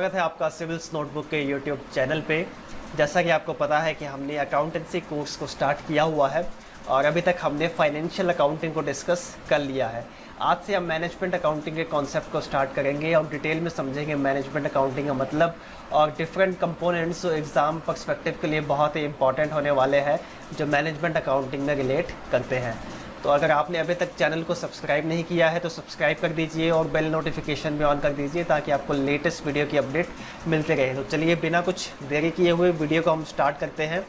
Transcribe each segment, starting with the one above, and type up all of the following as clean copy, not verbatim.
स्वागत है आपका सिविल्स नोटबुक के यूट्यूब चैनल पे। जैसा कि आपको पता है कि हमने अकाउंटेंसी कोर्स को स्टार्ट किया हुआ है और अभी तक हमने फाइनेंशियल अकाउंटिंग को डिस्कस कर लिया है। आज से हम मैनेजमेंट अकाउंटिंग के कॉन्सेप्ट को स्टार्ट करेंगे और डिटेल में समझेंगे मैनेजमेंट अकाउंटिंग का मतलब और डिफरेंट कंपोनेंट्स जो एग्ज़ाम पर्सपेक्टिव के लिए बहुत ही इंपॉर्टेंट होने वाले हैं, जो मैनेजमेंट अकाउंटिंग में रिलेट करते हैं। तो अगर आपने अभी तक चैनल को सब्सक्राइब नहीं किया है तो सब्सक्राइब कर दीजिए और बेल नोटिफिकेशन भी ऑन कर दीजिए ताकि आपको लेटेस्ट वीडियो की अपडेट मिलते रहे। तो चलिए बिना कुछ देरी किए हुए वीडियो को हम स्टार्ट करते हैं।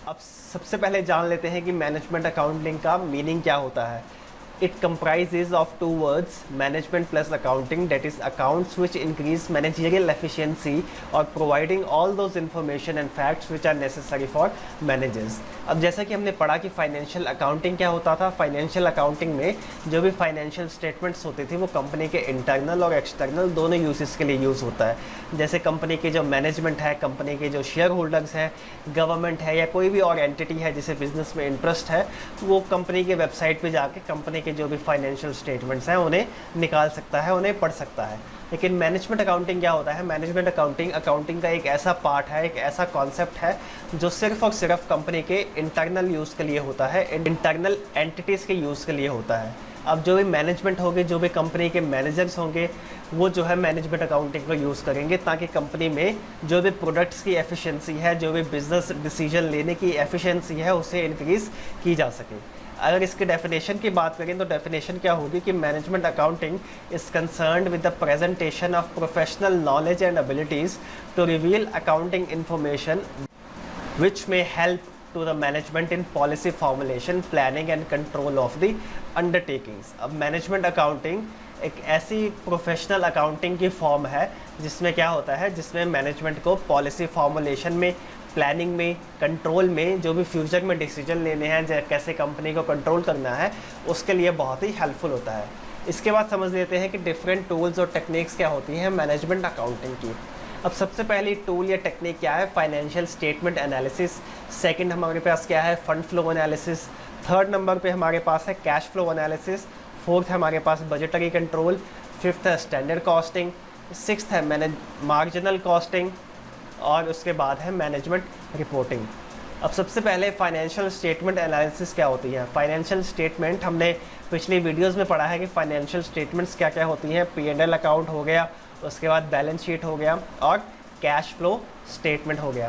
अब सबसे पहले जान लेते हैं कि मैनेजमेंट अकाउंटिंग का मीनिंग क्या होता है। It comprises of two words, management plus accounting, that is accounts which increase managerial efficiency or providing all those information and facts which are necessary for managers। अब जैसा कि हमने पढ़ा कि फाइनेंशियल अकाउंटिंग क्या होता था, फाइनेंशियल अकाउंटिंग में जो भी फाइनेंशियल स्टेटमेंट्स होते थे वो कंपनी के इंटरनल और एक्सटर्नल दोनों यूजेस के लिए यूज़ होता है। जैसे कंपनी के जो मैनेजमेंट है, कंपनी के जो शेयर होल्डर्स हैं, गवर्नमेंट है या कोई भी और एंटिटी है जिसे बिजनेस में इंटरेस्ट है, वो कंपनी के वेबसाइट पर जाके कंपनी के जो भी फाइनेंशियल स्टेटमेंट्स हैं उन्हें निकाल सकता है, उन्हें पढ़ सकता है। लेकिन मैनेजमेंट अकाउंटिंग क्या होता है? मैनेजमेंट अकाउंटिंग का एक ऐसा पार्ट है, एक ऐसा कॉन्सेप्ट है जो सिर्फ और सिर्फ कंपनी के इंटरनल यूज़ के लिए होता है, इंटरनल एंटिटीज़ के यूज़ के लिए होता है। अब जो भी मैनेजमेंट होंगे, जो भी कंपनी के मैनेजर्स होंगे, वो जो है मैनेजमेंट अकाउंटिंग को यूज़ करेंगे ताकि कंपनी में जो भी प्रोडक्ट्स की एफिशिएंसी है, जो भी बिजनेस डिसीजन लेने की एफिशिएंसी है, उसे इंक्रीज़ की जा सके। अगर इसके डेफिनेशन की बात करें तो डेफिनेशन क्या होगी कि management accounting is concerned with the presentation of professional knowledge and abilities to reveal accounting information which may help to the management in policy formulation, planning and control of the undertakings। अब management accounting एक ऐसी professional accounting की form है जिसमें क्या होता है, जिसमें मैनेजमेंट को पॉलिसी फॉर्मुलेशन में, प्लानिंग में, कंट्रोल में, जो भी फ्यूचर में डिसीजन लेने हैं, कैसे कंपनी को कंट्रोल करना है, उसके लिए बहुत ही हेल्पफुल होता है। इसके बाद समझ लेते हैं कि डिफरेंट टूल्स और टेक्निक्स क्या होती हैं मैनेजमेंट अकाउंटिंग की। अब सबसे पहली टूल या टेक्निक क्या है? Financial statement analysis. सेकंड हमारे पास क्या है? Fund flow analysis. Third number पे हमारे पास है कैश फ्लो एनालिसिस। फोर्थ हमारे पास बजटरी कंट्रोल। फिफ्थ है स्टैंडर्ड कॉस्टिंग। सिक्स्थ है मार्जिनल कॉस्टिंग और उसके बाद है मैनेजमेंट रिपोर्टिंग। अब सबसे पहले फाइनेंशियल स्टेटमेंट एनालिसिस क्या होती है? फाइनेंशियल स्टेटमेंट हमने पिछली वीडियोस में पढ़ा है कि फाइनेंशियल स्टेटमेंट्स क्या क्या होती हैं। P&L अकाउंट हो गया, उसके बाद बैलेंस शीट हो गया और कैश फ्लो स्टेटमेंट हो गया।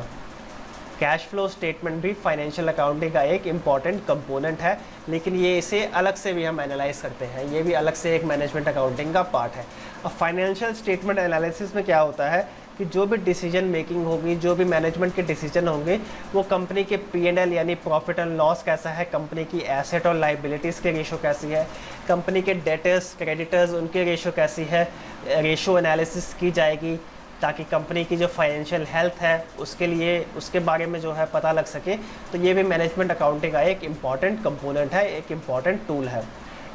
कैश फ्लो स्टेटमेंट भी फाइनेंशियल अकाउंटिंग का एक इम्पॉर्टेंट कंपोनेंट है, लेकिन ये इसे अलग से भी हम एनालाइज करते हैं, ये भी अलग से एक मैनेजमेंट अकाउंटिंग का पार्ट है। अब फाइनेंशियल स्टेटमेंट एनालिसिस में क्या होता है कि जो भी डिसीजन मेकिंग होगी, जो भी मैनेजमेंट के डिसीजन होंगे, वो कंपनी के P&L यानी प्रॉफिट एंड लॉस कैसा है, कंपनी की एसेट और लाइबिलिटीज़ के रेशो कैसी है, कंपनी के डेटर्स क्रेडिटर्स उनके रेशो कैसी है, रेशो एनालिसिस की जाएगी ताकि कंपनी की जो फाइनेंशियल हेल्थ है उसके लिए, उसके बारे में जो है पता लग सके। तो ये भी मैनेजमेंट अकाउंटिंग का एक इम्पॉर्टेंट कंपोनेंट है, एक इम्पॉर्टेंट टूल है।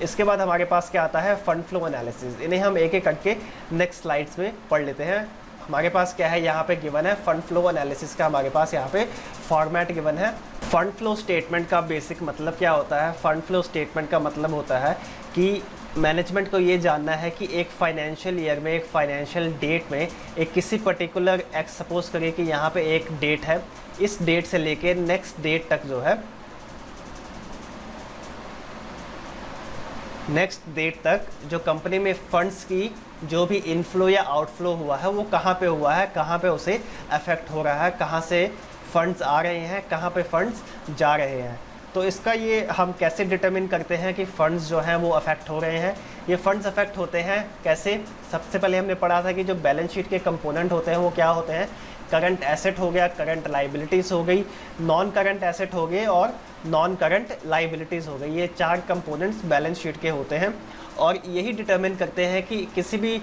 इसके बाद हमारे पास क्या आता है? Fund flow analysis. इन्हें हम एक एक करके नेक्स्ट स्लाइड्स में पढ़ लेते हैं। हमारे पास क्या है, यहाँ पे गिवन है फंड फ्लो एनालिसिस का, हमारे पास यहाँ पे फॉर्मेट गिवन है। फंड फ्लो स्टेटमेंट का बेसिक मतलब क्या होता है? फंड फ्लो स्टेटमेंट का मतलब होता है कि मैनेजमेंट को ये जानना है कि एक फाइनेंशियल ईयर में, एक फाइनेंशियल डेट में, एक किसी पर्टिकुलर सपोज करिए कि यहाँ पे एक डेट है, इस डेट से लेके नेक्स्ट डेट तक जो है, नेक्स्ट डेट तक जो कंपनी में फंड्स की जो भी इनफ्लो या आउटफ्लो हुआ है वो कहाँ पे हुआ है, कहाँ पे उसे अफेक्ट हो रहा है, कहाँ से फंड्स आ रहे हैं, कहाँ पे फंड्स जा रहे हैं। तो इसका ये हम कैसे डिटरमिन करते हैं कि फ़ंड्स जो हैं वो अफेक्ट हो रहे हैं। ये फ़ंड्स अफेक्ट होते हैं कैसे? सबसे पहले हमने पढ़ा था कि जो बैलेंस शीट के कंपोनेंट होते हैं वो क्या होते हैं? करंट एसेट हो गया, करंट लाइबिलिटीज़ हो गई, नॉन करंट एसेट हो गए और नॉन करंट लाइबिलिटीज़ हो गई। ये चार कंपोनेंट्स बैलेंस शीट के होते हैं और यही डिटरमिन करते हैं कि किसी भी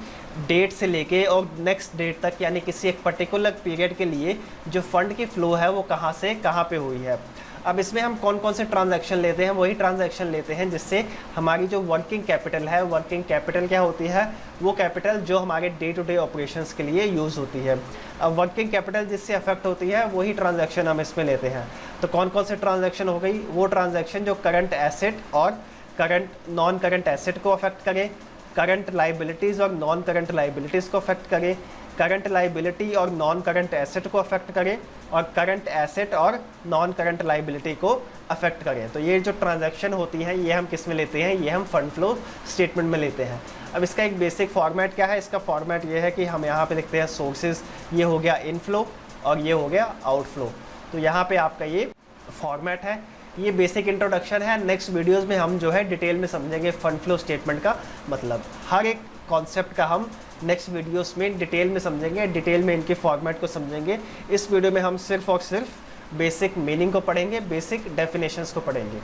डेट से लेके और नेक्स्ट डेट तक, यानी किसी एक पर्टिकुलर पीरियड के लिए जो फ़ंड की फ़्लो है वो कहाँ से कहाँ पे हुई है। अब इसमें हम कौन कौन से ट्रांजैक्शन लेते हैं? वही ट्रांजैक्शन लेते हैं जिससे हमारी जो वर्किंग कैपिटल है, वर्किंग कैपिटल क्या होती है? वो कैपिटल जो हमारे डे टू डे ऑपरेशंस के लिए यूज़ होती है। अब वर्किंग कैपिटल जिससे अफेक्ट होती है वही ट्रांजैक्शन हम इसमें लेते हैं। तो कौन कौन से ट्रांजैक्शन हो गई? वो ट्रांजैक्शन जो करंट एसेट और करंट नॉन करंट एसेट को अफेक्ट करें, करंट लाइबिलिटीज़ और नॉन करंट लाइबिलिटीज़ को अफेक्ट करें, करंट लाइबिलिटी और नॉन करंट एसेट को अफेक्ट करे और करंट एसेट और नॉन करंट लाइबिलिटी को अफेक्ट करें। तो ये जो ट्रांजैक्शन होती हैं ये हम किस में लेते हैं, ये हम फंड फ्लो स्टेटमेंट में लेते हैं। अब इसका एक बेसिक फॉर्मेट क्या है, इसका फॉर्मेट ये है कि हम यहाँ पे लिखते हैं सोर्सेज, ये हो गया इनफ्लो और ये हो गया आउटफ्लो। तो यहाँ पे आपका ये फॉर्मेट है। ये बेसिक इंट्रोडक्शन है। नेक्स्ट वीडियोस में हम जो है डिटेल में समझेंगे फंड फ्लो स्टेटमेंट का मतलब। हर एक कॉन्सेप्ट का हम नेक्स्ट वीडियोस में डिटेल में समझेंगे, डिटेल में इनके फॉर्मेट को समझेंगे। इस वीडियो में हम सिर्फ और सिर्फ बेसिक मीनिंग को पढ़ेंगे, बेसिक डेफिनेशंस को पढ़ेंगे।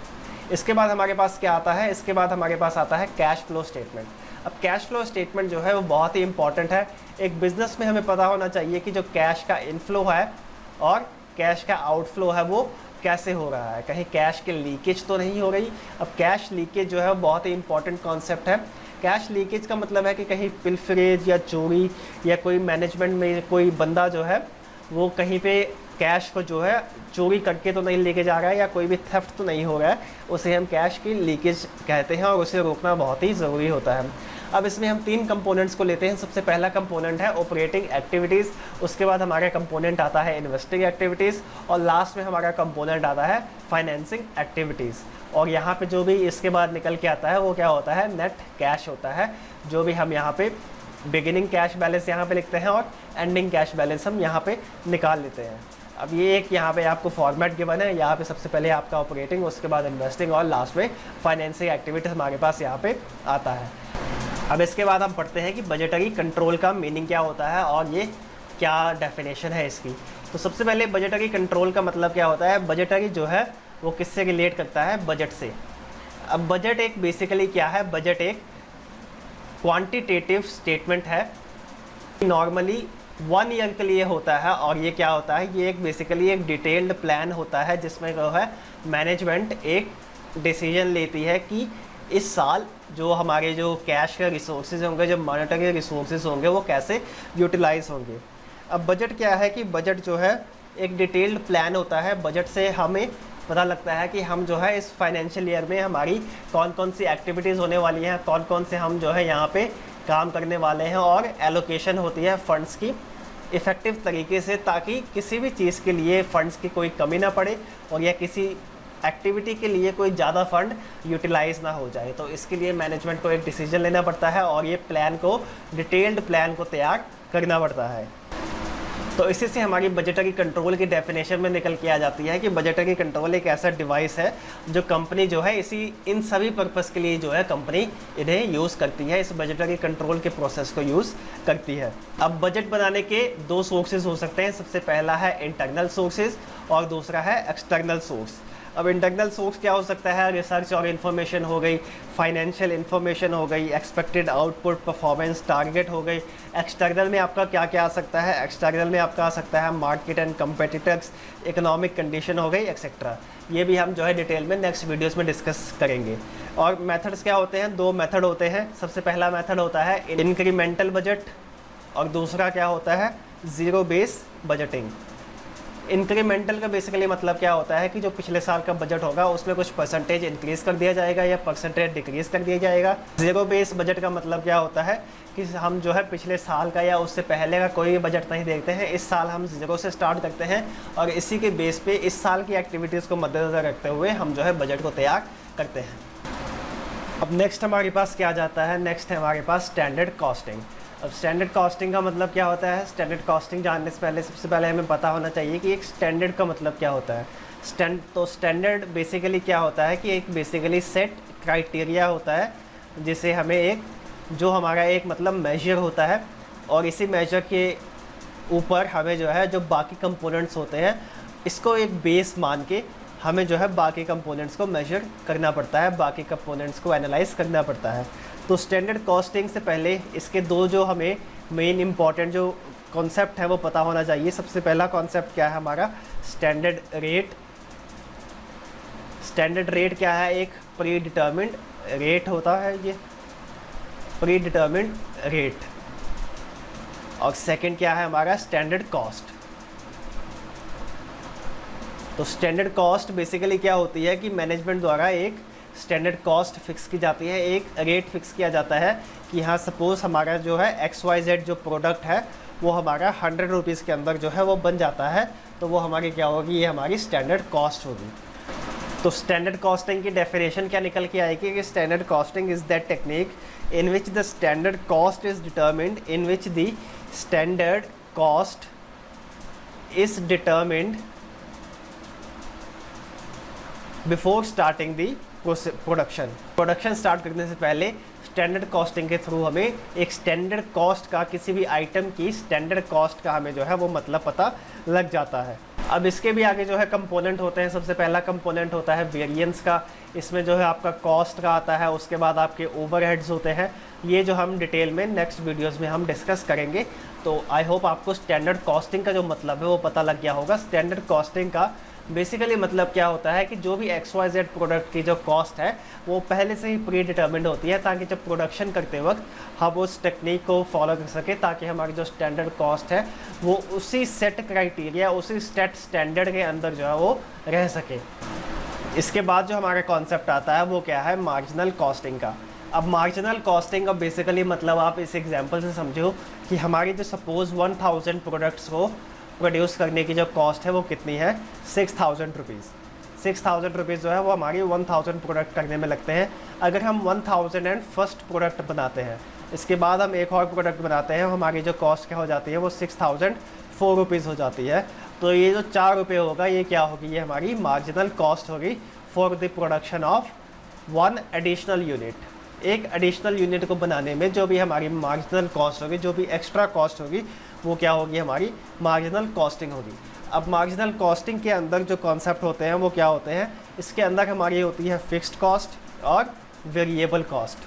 इसके बाद हमारे पास क्या आता है, इसके बाद हमारे पास आता है कैश फ्लो स्टेटमेंट। अब कैश फ्लो स्टेटमेंट जो है वो बहुत ही इंपॉर्टेंट है। एक बिजनेस में हमें पता होना चाहिए कि जो कैश का इनफ्लो है और कैश का आउटफ्लो है वो कैसे हो रहा है, कहीं कैश की लीकेज तो नहीं हो रही। अब कैश लीकेज जो है वो बहुत ही इंपॉर्टेंट कॉन्सेप्ट है। कैश लीकेज का मतलब है कि कहीं पिलफरेज या चोरी या कोई मैनेजमेंट में कोई बंदा जो है वो कहीं पे कैश को जो है चोरी करके तो नहीं लेके जा रहा है या कोई भी थेफ्ट तो नहीं हो रहा है, उसे हम कैश की लीकेज कहते हैं और उसे रोकना बहुत ही ज़रूरी होता है। अब इसमें हम 3 कंपोनेंट्स को लेते हैं। सबसे पहला कंपोनेंट है ऑपरेटिंग एक्टिविटीज़, उसके बाद हमारा कंपोनेंट आता है इन्वेस्टिंग एक्टिविटीज़ और लास्ट में हमारा कंपोनेंट आता है फाइनेंसिंग एक्टिविटीज़। और यहाँ पे जो भी इसके बाद निकल के आता है वो क्या होता है, नेट कैश होता है, जो भी हम यहाँ पे बिगिनिंग कैश बैलेंस यहाँ पे लिखते हैं और एंडिंग कैश बैलेंस हम यहाँ पे निकाल लेते हैं। अब ये एक यहाँ पे आपको फॉर्मेट गिवन है, यहाँ पे सबसे पहले आपका ऑपरेटिंग, उसके बाद इन्वेस्टिंग और लास्ट में फाइनेंसिंग एक्टिविटीज़ हमारे पास यहाँ पे आता है। अब इसके बाद हम पढ़ते हैं कि बजटरी कंट्रोल का मीनिंग क्या होता है और ये क्या डेफिनेशन है इसकी। तो सबसे पहले बजटरी कंट्रोल का मतलब क्या होता है। बजटरी जो है वो किससे रिलेट करता है, बजट से। अब बजट एक बेसिकली क्या है, बजट एक क्वांटिटेटिव स्टेटमेंट है, नॉर्मली 1 ईयर के लिए होता है। और ये क्या होता है, ये एक बेसिकली एक डिटेल्ड प्लान होता है जिसमें जो है मैनेजमेंट एक डिसीजन लेती है कि इस साल जो हमारे जो कैश के रिसोर्सेज होंगे, जो मॉनेटरी रिसोर्सेज होंगे वो कैसे यूटिलाइज होंगे। अब बजट क्या है कि बजट जो है एक डिटेल्ड प्लान होता है। बजट से हमें पता लगता है कि हम जो है इस फाइनेंशियल ईयर में हमारी कौन कौन सी एक्टिविटीज़ होने वाली हैं, कौन कौन से हम जो है यहाँ पे काम करने वाले हैं और एलोकेशन होती है फ़ंड्स की इफ़ेक्टिव तरीके से, ताकि किसी भी चीज़ के लिए फ़ंड्स की कोई कमी ना पड़े और या किसी एक्टिविटी के लिए कोई ज़्यादा फंड यूटिलाइज ना हो जाए। तो इसके लिए मैनेजमेंट को एक डिसीजन लेना पड़ता है और ये प्लान को, डिटेल्ड प्लान को तैयार करना पड़ता है। तो इसी से हमारी बजटरी कंट्रोल की डेफिनेशन में निकल के आ जाती है कि बजटरी कंट्रोल एक ऐसा डिवाइस है जो कंपनी जो है इन सभी पर्पस के लिए जो है कंपनी इन्हें यूज़ करती है, इस बजटरी कंट्रोल के प्रोसेस को यूज़ करती है। अब बजट बनाने के 2 सोर्सेज हो सकते हैं। सबसे पहला है इंटरनल सोर्सेज और दूसरा है एक्सटर्नल सोर्स। अब इंटरनल सोर्स क्या हो सकता है, रिसर्च और इन्फॉर्मेशन हो गई, फाइनेंशियल इन्फॉर्मेशन हो गई, एक्सपेक्टेड आउटपुट, परफॉर्मेंस टारगेट हो गई। एक्सटर्नल में आपका क्या क्या आ सकता है, एक्सटर्नल में आपका आ सकता है market and competitors, economic condition हो गई, एक्सेट्रा। ये भी हम जो है डिटेल में नेक्स्ट वीडियोस में डिस्कस करेंगे। और मेथड्स क्या होते हैं, 2 मेथड होते हैं। सबसे पहला मेथड होता है इंक्रीमेंटल बजट और दूसरा क्या होता है, ज़ीरो बेस बजटिंग। इंक्रीमेंटल का बेसिकली मतलब क्या होता है कि जो पिछले साल का बजट होगा उसमें कुछ परसेंटेज इंक्रीज़ कर दिया जाएगा या परसेंटेज डिक्रीज़ कर दिया जाएगा। ज़ीरो बेस बजट का मतलब क्या होता है कि हम जो है पिछले साल का या उससे पहले का कोई भी बजट नहीं देखते हैं, इस साल हम ज़ीरो से स्टार्ट करते हैं और इसी के बेस पे इस साल की एक्टिविटीज़ को मद्देनज़र रखते हुए हम जो है बजट को तैयार करते हैं। अब नेक्स्ट हमारे पास क्या जाता है, नेक्स्ट है हमारे पास स्टैंडर्ड कॉस्टिंग। अब स्टैंडर्ड कॉस्टिंग का मतलब क्या होता है, स्टैंडर्ड कॉस्टिंग जानने से पहले सबसे पहले हमें पता होना चाहिए कि एक स्टैंडर्ड का मतलब क्या होता है। तो स्टैंडर्ड बेसिकली क्या होता है कि एक बेसिकली सेट क्राइटेरिया होता है जिसे हमें एक जो हमारा एक मतलब मेजर होता है और इसी मेजर के ऊपर हमें जो है जो बाकी कंपोनेंट्स होते हैं इसको एक बेस मान के हमें जो है बाकी कंपोनेंट्स को मेजर करना पड़ता है, बाकी कंपोनेंट्स को एनालाइज करना पड़ता है। तो स्टैंडर्ड कॉस्टिंग से पहले इसके 2 जो हमें मेन इंपॉर्टेंट जो कॉन्सेप्ट है वो पता होना चाहिए। सबसे पहला कॉन्सेप्ट क्या है हमारा, स्टैंडर्ड रेट। स्टैंडर्ड रेट क्या है, एक प्री डिटर्मिन्ड रेट होता है, ये प्री डिटर्मिन्ड रेट। और सेकंड क्या है हमारा, स्टैंडर्ड कॉस्ट। तो स्टैंडर्ड कॉस्ट बेसिकली क्या होती है कि मैनेजमेंट द्वारा एक स्टैंडर्ड कॉस्ट फिक्स की जाती है, एक रेट फिक्स किया जाता है कि हाँ सपोज़ हमारा जो है XYZ जो प्रोडक्ट है वो हमारा 100 रुपीज़ के अंदर जो है वो बन जाता है। तो वो हमारी क्या होगी, ये हमारी स्टैंडर्ड कॉस्ट होगी। तो स्टैंडर्ड कॉस्टिंग की डेफिनेशन क्या निकल के आएगी कि standard costing is that technique in which the standard cost is determined in which the standard cost is determined before starting the production start करने से पहले स्टैंडर्ड कॉस्टिंग के थ्रू हमें एक स्टैंडर्ड कॉस्ट का, किसी भी आइटम की स्टैंडर्ड कॉस्ट का हमें जो है वो मतलब पता लग जाता है। अब इसके भी आगे जो है कंपोनेंट होते हैं। सबसे पहला कंपोनेंट होता है वेरिएंस का। इसमें जो है आपका कॉस्ट का आता है, उसके बाद आपके ओवरहेड्स होते हैं। ये जो हम डिटेल में नेक्स्ट वीडियोस में हम डिस्कस करेंगे। तो आई होप आपको स्टैंडर्ड कॉस्टिंग का जो मतलब है वो पता लग गया होगा। स्टैंडर्ड कॉस्टिंग का बेसिकली मतलब क्या होता है कि जो भी XYZ प्रोडक्ट की जो कॉस्ट है वो पहले से ही प्री डिटर्मिन्ड होती है, ताकि जब प्रोडक्शन करते वक्त हम उस टेक्निक को फॉलो कर सके, ताकि हमारी जो स्टैंडर्ड कॉस्ट है वो उसी सेट क्राइटेरिया, उसी सेट स्टैंडर्ड के अंदर जो है वो रह सके। इसके बाद जो हमारा कॉन्सेप्ट आता है वो क्या है, मार्जिनल कॉस्टिंग का। अब मार्जिनल कॉस्टिंग का बेसिकली मतलब आप इस एग्जांपल से समझो कि हमारी जो सपोज़ 1000 प्रोडक्ट्स को प्रोड्यूस करने की जो कॉस्ट है वो कितनी है, 6000 रुपीज़। 6000 रुपीज़ जो है वो हमारी 1000 प्रोडक्ट करने में लगते हैं। अगर हम 1001st प्रोडक्ट बनाते हैं, इसके बाद हम एक और प्रोडक्ट बनाते हैं, हमारी जो कॉस्ट क्या हो जाती है वो 6004 रुपीज़ हो जाती है। तो ये जो 4 रुपये होगा ये क्या होगी, ये हमारी मार्जिनल कॉस्ट होगी for the production of 1 additional unit. एक एडिशनल यूनिट को बनाने में जो भी हमारी मार्जिनल कॉस्ट होगी, जो भी एक्स्ट्रा कॉस्ट होगी, वो क्या होगी, हमारी मार्जिनल कॉस्टिंग होगी। अब मार्जिनल कॉस्टिंग के अंदर जो कॉन्सेप्ट होते हैं वो क्या होते हैं, इसके अंदर हमारी होती है फिक्स्ड कॉस्ट और वेरिएबल कॉस्ट।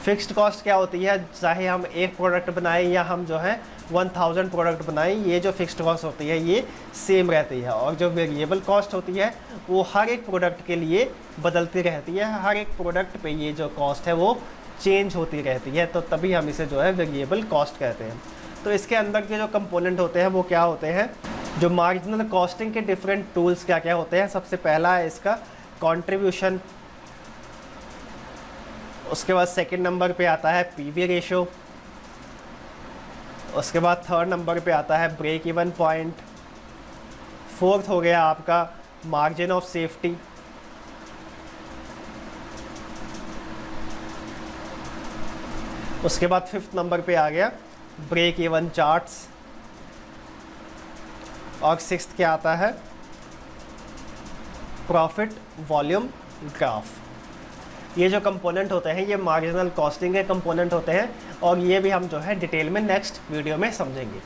फिक्स्ड कॉस्ट क्या होती है, चाहे हम एक प्रोडक्ट बनाएं या हम जो है 1000 प्रोडक्ट बनाएं, ये जो फिक्स्ड कॉस्ट होती है ये सेम रहती है। और जो वेरिएबल कॉस्ट होती है वो हर एक प्रोडक्ट के लिए बदलती रहती है, हर एक प्रोडक्ट पे ये जो कॉस्ट है वो चेंज होती रहती है। तो तभी हम इसे जो है वेरिएबल कॉस्ट कहते हैं। तो इसके अंदर के जो कंपोनेंट होते हैं वो क्या होते हैं, जो मार्जिनल कॉस्टिंग के डिफरेंट टूल्स क्या क्या होते हैं। सबसे पहला है इसका कंट्रीब्यूशन, उसके बाद सेकंड नंबर पे आता है पीवी रेशो, उसके बाद थर्ड नंबर पे आता है ब्रेक इवन पॉइंट, फोर्थ हो गया आपका मार्जिन ऑफ सेफ्टी, उसके बाद फिफ्थ नंबर पे आ गया ब्रेक इवन चार्ट्स, और सिक्स्थ क्या आता है प्रॉफिट वॉल्यूम ग्राफ। ये जो कंपोनेंट होते हैं ये मार्जिनल कॉस्टिंग के कंपोनेंट होते हैं, और ये भी हम जो है डिटेल में नेक्स्ट वीडियो में समझेंगे।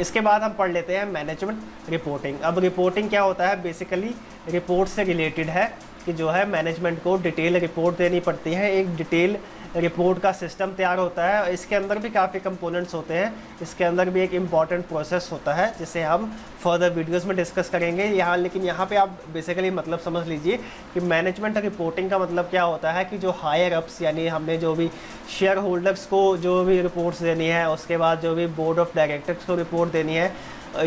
इसके बाद हम पढ़ लेते हैं मैनेजमेंट रिपोर्टिंग। अब रिपोर्टिंग क्या होता है, बेसिकली रिपोर्ट से रिलेटेड है कि जो है मैनेजमेंट को डिटेल रिपोर्ट देनी पड़ती है। एक डिटेल रिपोर्ट का सिस्टम तैयार होता है। इसके अंदर भी काफ़ी कंपोनेंट्स होते हैं। इसके अंदर भी एक इम्पॉर्टेंट प्रोसेस होता है जिसे हम फर्दर वीडियोस में डिस्कस करेंगे यहाँ। लेकिन यहाँ पे आप बेसिकली मतलब समझ लीजिए कि मैनेजमेंट रिपोर्टिंग का मतलब क्या होता है कि जो हायर अप्स, यानी हमने जो भी शेयर होल्डर्स को जो भी रिपोर्ट्स देनी है, उसके बाद जो भी बोर्ड ऑफ डायरेक्टर्स को रिपोर्ट देनी है,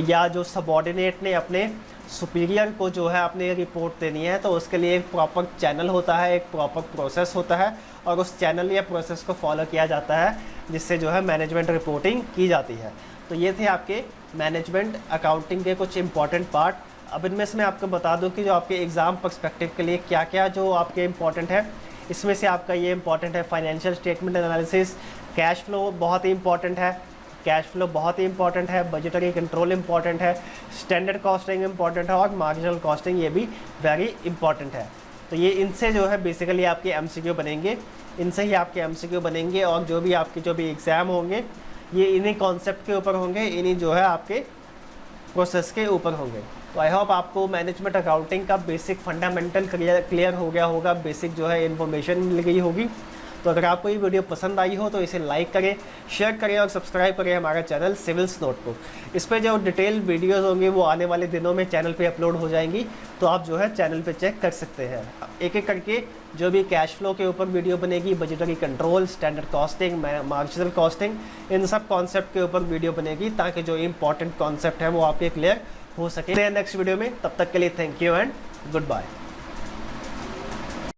या जो सबॉर्डिनेट ने अपने सुपीरियर को जो है अपनी रिपोर्ट देनी है, तो उसके लिए एक प्रॉपर चैनल होता है, एक प्रॉपर प्रोसेस होता है, और उस चैनल या प्रोसेस को फॉलो किया जाता है जिससे जो है मैनेजमेंट रिपोर्टिंग की जाती है। तो ये थे आपके मैनेजमेंट अकाउंटिंग के कुछ इंपॉर्टेंट पार्ट। अब इनमें से मैं आपको बता दूं कि जो आपके एग्ज़ाम पर्सपेक्टिव के लिए क्या क्या जो आपके इंपॉर्टेंट है। इसमें से आपका ये इंपॉर्टेंट है financial statement analysis, cash flow बहुत ही इंपॉर्टेंट है, कैश फ्लो बहुत ही इंपॉर्टेंट है, बजटरी कंट्रोल इंपॉर्टेंट है, स्टैंडर्ड कॉस्टिंग इंपॉर्टेंट है, और मार्जिनल कॉस्टिंग ये भी वेरी इंपॉर्टेंट है। तो ये इनसे जो है बेसिकली आपके एमसीक्यू बनेंगे, इनसे ही आपके एमसीक्यू बनेंगे, और जो भी आपके जो भी एग्ज़ाम होंगे ये इन्हीं कॉन्सेप्ट के ऊपर होंगे, इन्हीं जो है आपके प्रोसेस के ऊपर होंगे। तो आई होप आपको मैनेजमेंट अकाउंटिंग का बेसिक फंडामेंटल क्लियर हो गया होगा, बेसिक जो है इन्फॉर्मेशन मिल गई होगी। तो अगर आपको ये वीडियो पसंद आई हो तो इसे लाइक करें, शेयर करें और सब्सक्राइब करें हमारा चैनल सिविल्स नोटबुक। इस पर जो डिटेल वीडियोस होंगी वो आने वाले दिनों में चैनल पे अपलोड हो जाएंगी, तो आप जो है चैनल पे चेक कर सकते हैं। एक एक करके जो भी कैश फ्लो के ऊपर वीडियो बनेगी, budgetary control, standard costing, marginal costing, इन सब कॉन्सेप्ट के ऊपर वीडियो बनेगी, ताकि जो इंपॉर्टेंट कॉन्सेप्ट है वो आपके क्लियर हो सके। नेक्स्ट वीडियो में, तब तक के लिए thank you and good bye.